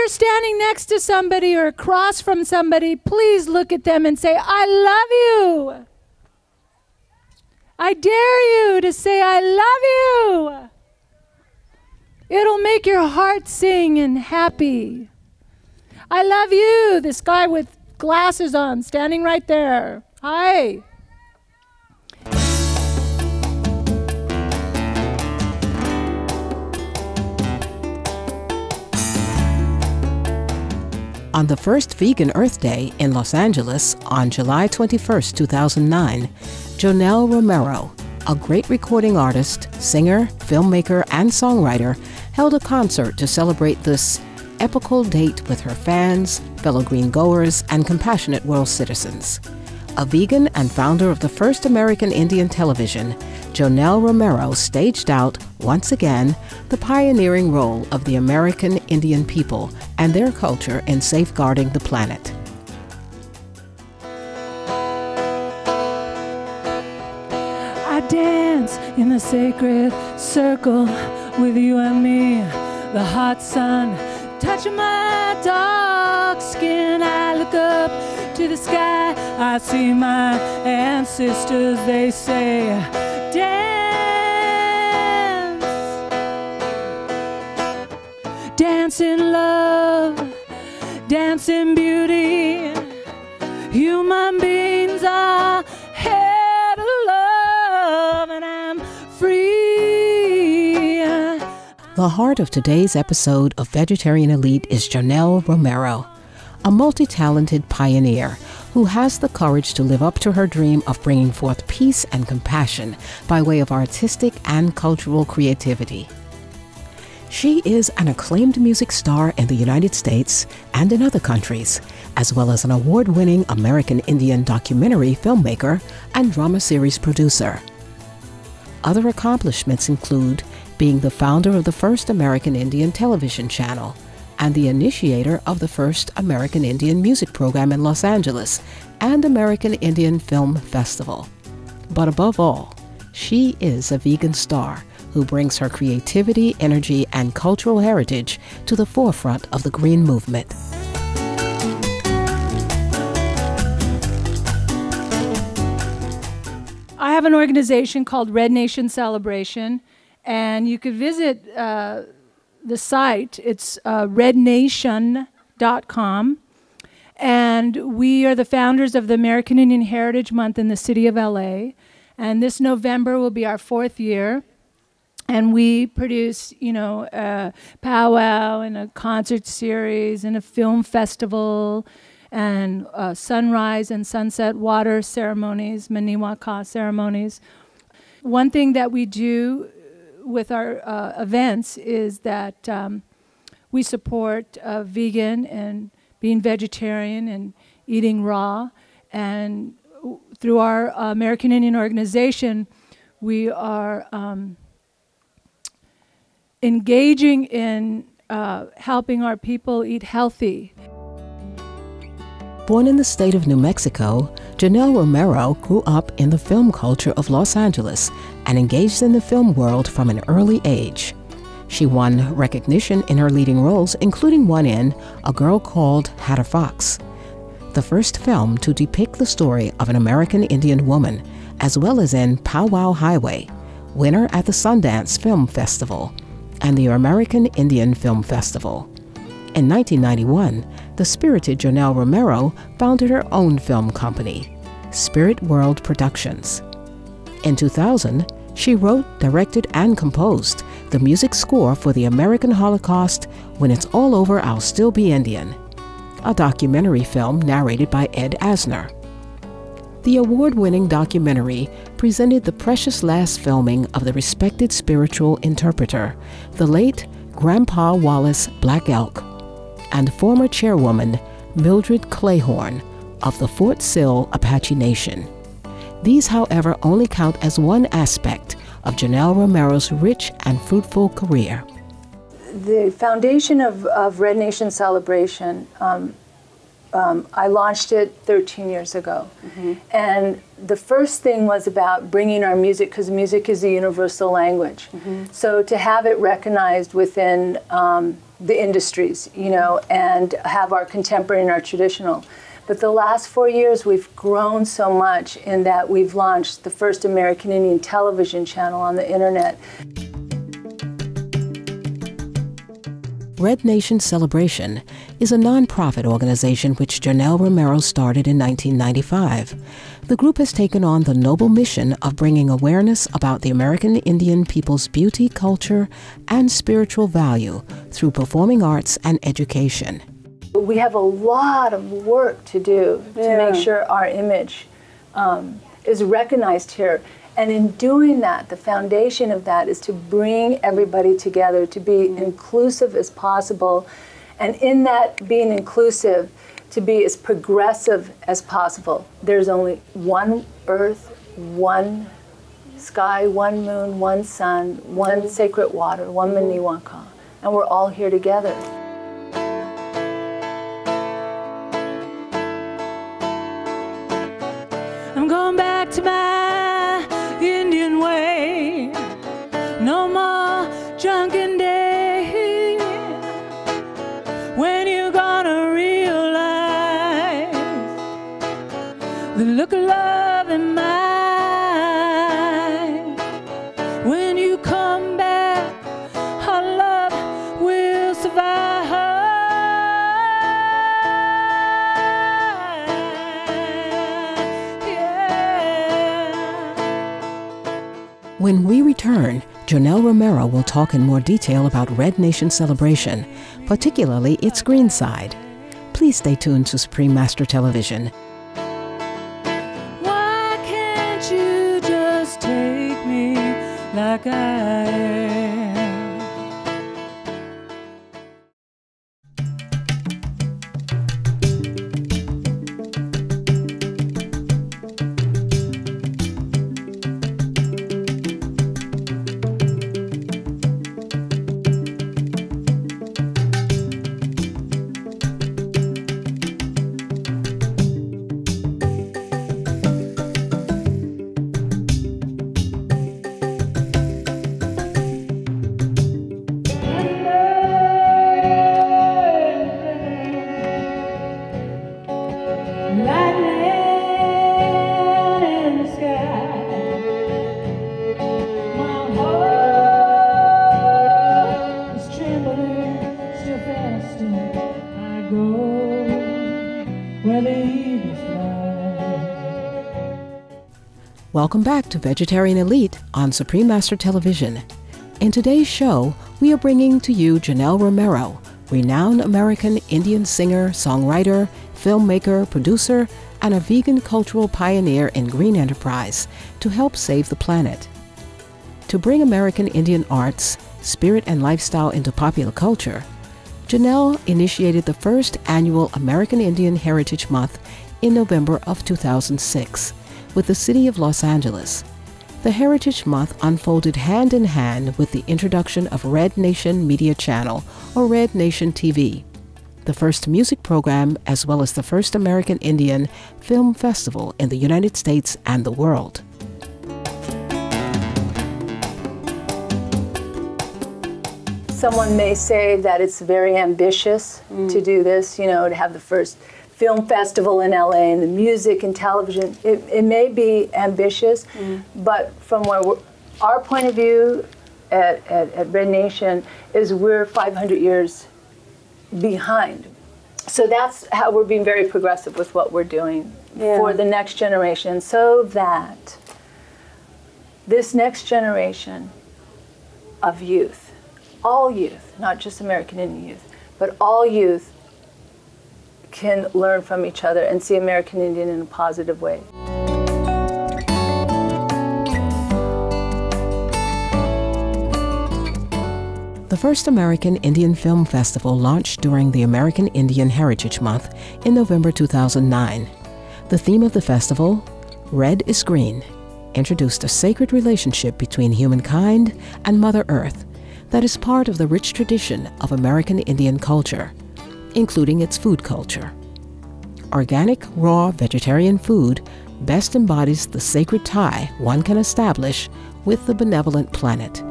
you're standing next to somebody or across from somebody, please look at them and say, I love you. I dare you to say, I love you. It'll make your heart sing and happy. I love you. This guy with glasses on, standing right there. Hi. On the first Vegan Earth Day in Los Angeles on July 21st, 2009, Joanelle Romero, a great recording artist, singer, filmmaker, and songwriter, held a concert to celebrate this epical date with her fans, fellow green goers, and compassionate world citizens. A vegan and founder of the first American Indian television, Joanelle Romero staged out, once again, the pioneering role of the American Indian people and their culture in safeguarding the planet. I dance in the sacred circle with you and me, the hot sun touching my dark skin. I look up to the sky, I see my ancestors, they say, dance, dance in love, dance in beauty. Human beings are head of love, and I'm free. The heart of today's episode of Vegetarian Elite is Joanelle Romero, a multi-talented pioneer who has the courage to live up to her dream of bringing forth peace and compassion by way of artistic and cultural creativity. She is an acclaimed music star in the United States and in other countries, as well as an award-winning American Indian documentary filmmaker and drama series producer. Other accomplishments include being the founder of the first American Indian television channel and the initiator of the first American Indian music program in Los Angeles and American Indian Film Festival. But above all, she is a vegan star who brings her creativity, energy, and cultural heritage to the forefront of the green movement. I have an organization called Red Nation Celebration, and you could visit the site. It's rednation.com, and we are the founders of the American Indian Heritage Month in the city of LA, and this November will be our 4th year, and we produce, a powwow and a concert series and a film festival and sunrise and sunset water ceremonies, Maniwaka ceremonies. One thing that we do with our events is that we support vegan and being vegetarian and eating raw. And through our American Indian organization, we are engaging in helping our people eat healthy. Born in the state of New Mexico, Joanelle Romero grew up in the film culture of Los Angeles and engaged in the film world from an early age. She won recognition in her leading roles, including one in A Girl Called Hatter Fox, the first film to depict the story of an American Indian woman, as well as in Powwow Highway, winner at the Sundance Film Festival and the American Indian Film Festival. In 1991, the spirited Joanelle Romero founded her own film company, Spirit World Productions. In 2000, she wrote, directed, and composed the music score for the American Holocaust, When It's All Over, I'll Still Be Indian, a documentary film narrated by Ed Asner. The award-winning documentary presented the precious last filming of the respected spiritual interpreter, the late Grandpa Wallace Black Elk, and former chairwoman Mildred Clayhorn of the Fort Sill Apache Nation. These, however, only count as one aspect of Joanelle Romero's rich and fruitful career. The foundation of Red Nation Celebration I launched it 13 years ago. And the first thing was about bringing our music, because music is a universal language. So to have it recognized within the industries, you know, and have our contemporary and our traditional. But the last 4 years, we've grown so much in that we've launched the first American Indian television channel on the internet. Red Nation Celebration is a nonprofit organization which Joanelle Romero started in 1995. The group has taken on the noble mission of bringing awareness about the American Indian people's beauty, culture, and spiritual value through performing arts and education. We have a lot of work to do to make sure our image is recognized here. And in doing that, the foundation of that is to bring everybody together, to be inclusive as possible. And in that being inclusive, to be as progressive as possible. There's only one earth, one sky, one moon, one sun, one sacred water, one Maniwaka. And we're all here together. I'm going back to my Indian way. No more drunken day. When you gonna realize the look of love in my eye? When you come back, our love will survive. When we return, Joanelle Romero will talk in more detail about Red Nation Celebration, particularly its green side. Please stay tuned to Supreme Master Television. Why can't you just take me like I am? Welcome back to Vegetarian Elite on Supreme Master Television. In today's show, we are bringing to you Joanelle Romero, renowned American Indian singer, songwriter, filmmaker, producer, and a vegan cultural pioneer in green enterprise to help save the planet. To bring American Indian arts, spirit, and lifestyle into popular culture, Joanelle initiated the first annual American Indian Heritage Month in November of 2006 with the city of Los Angeles. The Heritage Month unfolded hand in hand with the introduction of Red Nation Media Channel, or Red Nation TV, the first music program as well as the first American Indian Film Festival in the United States and the world. Someone may say that it's very ambitious to do this, you know, to have the first film festival in LA and the music and television. It may be ambitious, but from where our point of view at Red Nation is we're 500 years behind. So that's how we're being very progressive with what we're doing for the next generation, so that this next generation of youth, all youth, not just American Indian youth, but all youth, can learn from each other and see American Indian in a positive way. The first American Indian Film Festival launched during the American Indian Heritage Month in November 2009. The theme of the festival, Red is Green, introduced a sacred relationship between humankind and Mother Earth that is part of the rich tradition of American Indian culture, including its food culture. organic, raw, vegetarian food best embodies the sacred tie one can establish with the benevolent planet.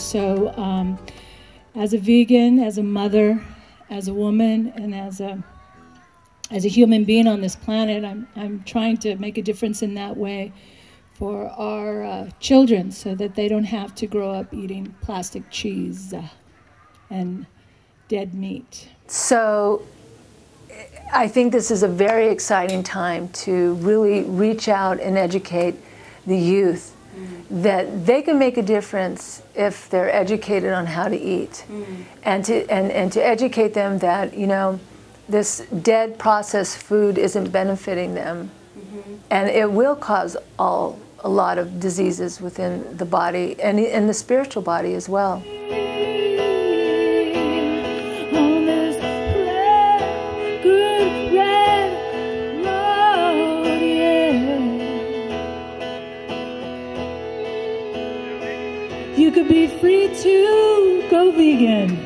So, as a vegan, as a mother, as a woman, and as a human being on this planet, I'm trying to make a difference in that way for our children, so that they don't have to grow up eating plastic cheese and dead meat. So I think this is a very exciting time to really reach out and educate the youth that they can make a difference if they're educated on how to eat, and to educate them that, you know, this dead processed food isn't benefiting them, and it will cause a lot of diseases within the body and in the spiritual body as well. You could be free to go vegan.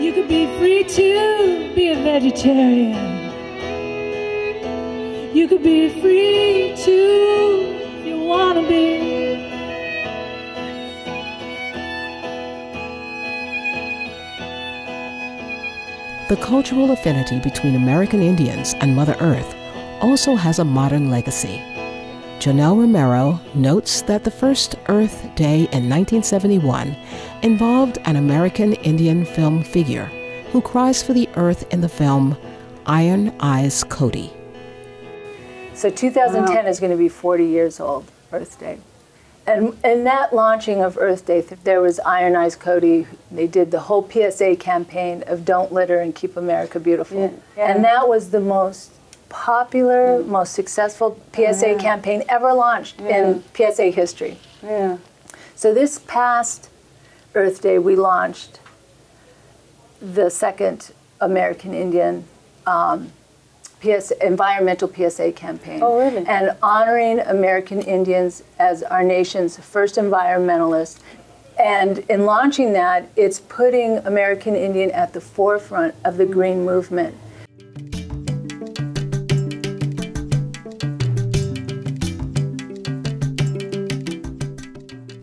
You could be free to be a vegetarian. You could be free to, if you want to be. The cultural affinity between American Indians and Mother Earth also has a modern legacy. Joanelle Romero notes that the first Earth Day in 1971 involved an American Indian film figure who cries for the earth in the film Iron Eyes Cody. So 2010 is going to be 40 years old, Earth Day. And in that launching of Earth Day, there was Iron Eyes Cody. They did the whole PSA campaign of Don't Litter and Keep America Beautiful. Yeah. And that was the most popular, most successful PSA campaign ever launched in PSA history. Yeah. So this past Earth Day, we launched the second American Indian environmental PSA campaign. Oh, really? And honoring American Indians as our nation's first environmentalists. And in launching that, it's putting American Indian at the forefront of the green movement.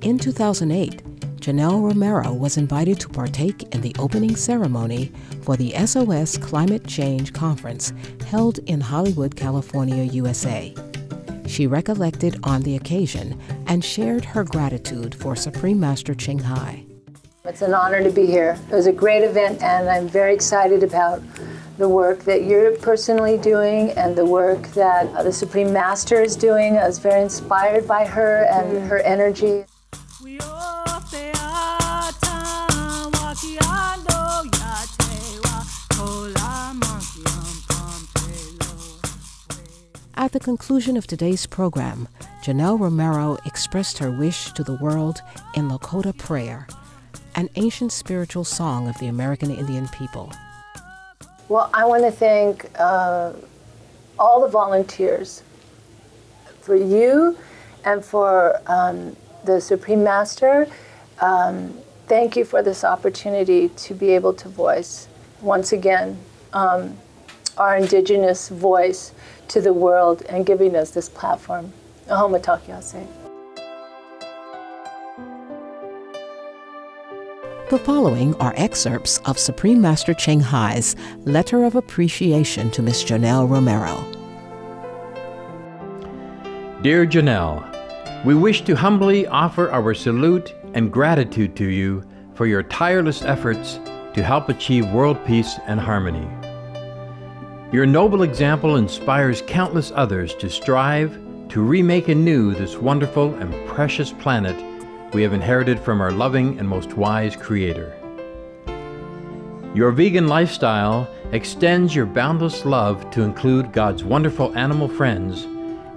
In 2008, Joanelle Romero was invited to partake in the opening ceremony for the SOS Climate Change Conference held in Hollywood, California, USA. She recollected on the occasion and shared her gratitude for Supreme Master Ching Hai. It's an honor to be here. It was a great event, and I'm very excited about the work that you're personally doing and the work that the Supreme Master is doing. I was very inspired by her and her energy. At the conclusion of today's program, Joanelle Romero expressed her wish to the world in Lakota prayer, an ancient spiritual song of the American Indian people. Well, I want to thank all the volunteers, for you and for the Supreme Master. Thank you for this opportunity to be able to voice, once again, our indigenous voice to the world and giving us this platform. Ahoma Takiase. The following are excerpts of Supreme Master Ching Hai's letter of appreciation to Miss Joanelle Romero. Dear Joanelle, we wish to humbly offer our salute and gratitude to you for your tireless efforts to help achieve world peace and harmony. Your noble example inspires countless others to strive to remake anew this wonderful and precious planet we have inherited from our loving and most wise Creator. Your vegan lifestyle extends your boundless love to include God's wonderful animal friends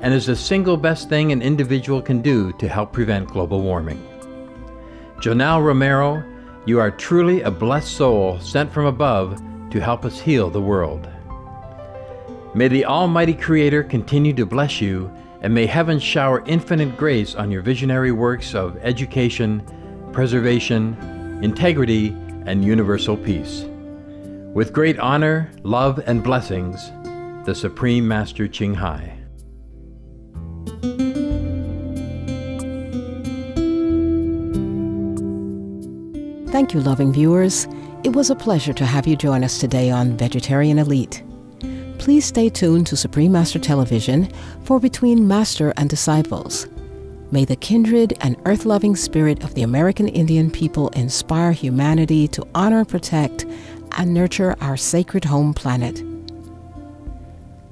and is the single best thing an individual can do to help prevent global warming. Joanelle Romero, you are truly a blessed soul sent from above to help us heal the world. May the Almighty Creator continue to bless you, and may heaven shower infinite grace on your visionary works of education, preservation, integrity, and universal peace. With great honor, love, and blessings, the Supreme Master Ching Hai. Thank you, loving viewers. It was a pleasure to have you join us today on Vegetarian Elite. Please stay tuned to Supreme Master Television for Between Master and Disciples. May the kindred and earth-loving spirit of the American Indian people inspire humanity to honor, protect, and nurture our sacred home planet.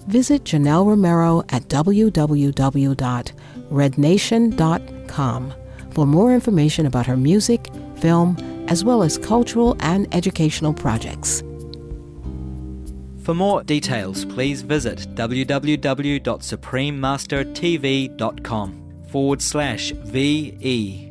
Visit Joanelle Romero at www.rednation.com for more information about her music, film, as well as cultural and educational projects. For more details, please visit www.suprememastertv.com/VE.